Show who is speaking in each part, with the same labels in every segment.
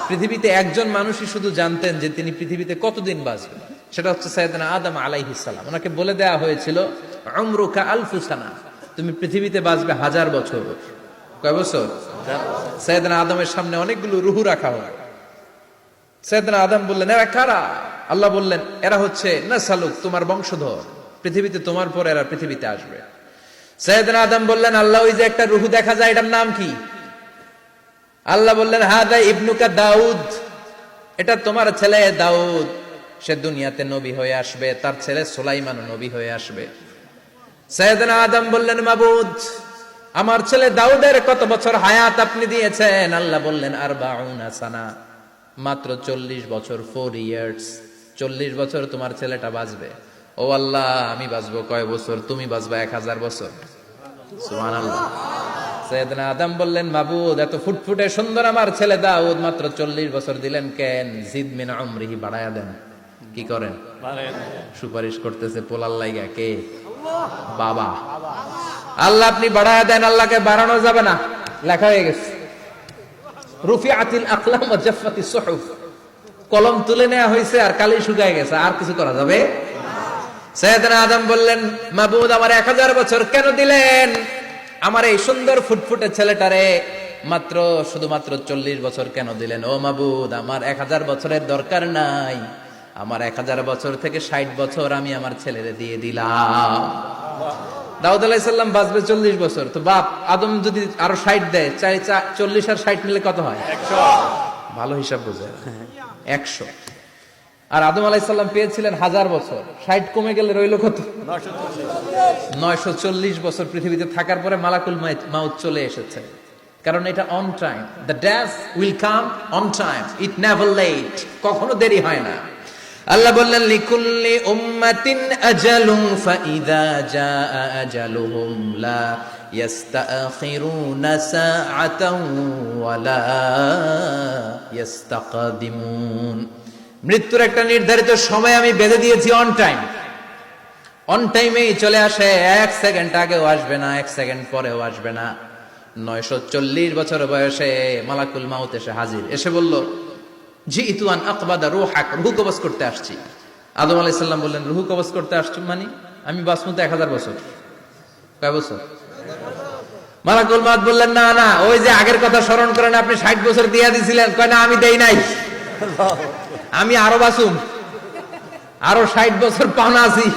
Speaker 1: পৃথিবীতে একজন মানুষই শুধু জানতেন যে তিনি পৃথিবীতে কতদিন বাঁচবেন, সেটা হচ্ছে সাইয়েদনা আদম আলাইহিস সালাম। ওনাকে বলে দেয়া হয়েছিল উমরুকা আলফু সানা, তুমি পৃথিবীতে বাঁচবে 1000 বছর। কয় বছর? সাইয়েদনা আদমের সামনে অনেকগুলো রুহু রাখা হয়। সাইয়েদনা আদম বললেন, এরা কারা? আল্লাহ বললেন, এরা হচ্ছে নাসালুক, তোমার বংশধর, পৃথিবীতে তোমার পর এরা পৃথিবীতে আসবে। সাইয়েদনা আদম বললেন, আল্লাহ ওই যে একটা রুহু দেখা যায়, এটার নাম কি? আল্লাহ বললেন, হাদা ইবনুকা দাউদ, এটা তোমার ছেলে দাউদ, সে দুনিয়াতে নবী হয়ে আসবে, তার ছেলে সুলাইমান নবী হয়ে আসবে। সাইয়েদনা আদম বললেন, মাবুদ, আমার ছেলে দাউদের কত বছর হায়াত আপনি দিয়েছেন? আল্লাহ বললেন, 40 সানা, মাত্র 40 বছর, 4 ইয়ার্স, 40 বছর তোমার ছেলেটা বাঁচবে। ও আল্লাহ, আমি বাঁচবো কয় বছর? তুমি বাঁচবা 1000 বছর। সুবহানাল্লাহ। সাইয়েদনা আদম বললেন, মাবুদ, এত ফুটফুটে সুন্দর আমার ছেলে দাউদ, মাত্র 40 বছর দিলেন কেন? জিদ মিন উমরিহি, বাড়ায়া দেন। কি করেন? সুপারিশ করতেছে পোলার লাইগা কে? বাবা। আল্লাহ আপনি বাড়ায়া দেন। আল্লাহকে বাড়ানো যাবে না, লেখা হয়ে গেছে। রুফিআতিল আকলাম ওয়া জাফফাতিস সুহুফ, কলম তুলে নেওয়া হয়েছে আর কালি শুকায় গেছে, আর কিছু করা যাবে? সাইয়েদনা আদম বললেন, মাবুদ, আমার 1000 বছর কেন দিলেন? আমার এই সুন্দর ফুটফুটে ছেলেটারে মাত্র শুধুমাত্র 40 বছর কেন দিলেন? ও মাবুদ, আমার 1000 বছরের দরকার নাই, আমার 1000 বছর থেকে 60 বছর আমি আমার ছেলেরে দিয়ে দিলাম। দাউদ আলাইহিস সালাম বাঁচবে 40 বছর, তো বাপ আদম যদি আরো 60 দেয়, 40 আর 60 মিলে কত হয়? 100। ভালো হিসাব বুঝে, 100। আর আদম আলাইহিস সালাম পেয়েছিলেন 1000 বছর, 60 কমে গেলে রইল কত? 940 বছর পৃথিবীতে থাকার পরে মালাকুল মাউত চলে এসেছে। কারণ এটা on time, the death will come on time, it never late, কখনো দেরি হয় না। আল্লাহ বললেন, লিকুল্লি উম্মাতিন আজালুন ফাইযা জাআ আজালুহুম লা ইস্তাখিরুনা সাআতান ওয়া লা ইস্তাকদিমুন। মৃত্যুর একটা নির্ধারিত সময় আমি বেঁধে দিয়েছি, অন টাইম, অন টাইমেই চলে আসে, 1 সেকেন্ড আগেও আসবে না, 1 সেকেন্ড পরেও আসবে না। 940 বছর বয়সে মালাকুল মাউত এসে হাজির, এসে বলল, জিইতু আন আকবাদা রূহাক, রূহ কবজ করতে আসছি। আদম আলাইহিস সালাম বললেন, রূহ কবজ করতে আসছো মানে? আমি বাঁচবো তো 1000 বছর। কয় বছর? মালাকুল মাউত বললেন, না না, ওই যে আগের কথা স্মরণ করেন, আপনি 60 বছর দিয়া দিয়েছিলেন। কয় না, আমি দেই নাই, আমি আরো বাঁচুম, আরো 60 বছর পাওনা আছি,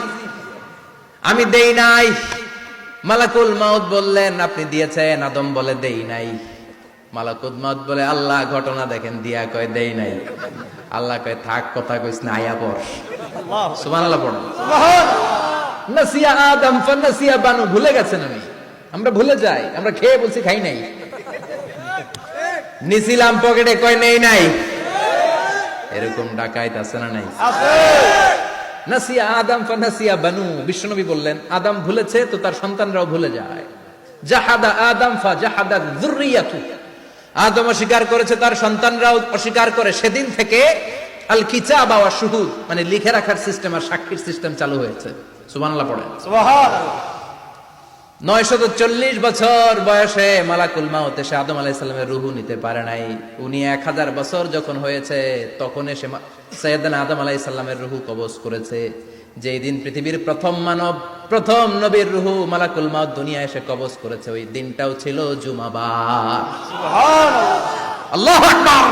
Speaker 1: আমি দেই নাই। মালাকুল মাউত বললেন, আপনি দিয়েছেন? আদম বলে, দেই নাই। মালাকুল মাউত বলে, আল্লাহ ঘটনা দেখেন, দিয়া কয় দেই নাই। আল্লাহ কয়, থাক, কথা কইস না, আয়া পড়। সুবহানাল্লাহ পড়। নাসিয়া আদম ফানাসিয়া বানু, ভুলে গেছেন উনি। আমরা ভুলে যাই, আমরা খেয়ে বলছি খাই নাই, নিছিলাম পকেটে, কয় নেই নাই। এরকম ডাকাইত আছে না নাই? নাসিয়া আদম ফানাসিয়া বানু, বিশ্বনবী বললেন, আদম ভুলেছে তো তার সন্তানরাও ভুলে যায়। জাহাদা আদম ফাজাহাদা যুররিয়াতু, আদম অস্বীকার করেছে, তার সন্তানরাও অস্বীকার করে। সেদিন থেকে আল কিতাবা ওয়া শুহুদ, মানে লিখে রাখার সিস্টেম আর সাক্ষীর সিস্টেম চালু হয়েছে। সুবহানাল্লাহ পড়েন। সুবহানাল্লাহ। 940 বছর বয়সে মালাকুল মাউত এসে আদম আলাইহিস সালামের রূহ নিতে পারে নাই। উনি 1000 বছর যখন হয়েছে তখন এসে সাইয়েদনা আদম আলাইহিস সালামের রূহ কবজ করেছে। যেই দিন পৃথিবীর প্রথম মানব, প্রথম নবীর রূহ মালাকুল মাউত দুনিয়া এসে কবজ করেছে, ওই দিনটাও ছিল জুমাবার। সুবহানাল্লাহ, আল্লাহু আকবার।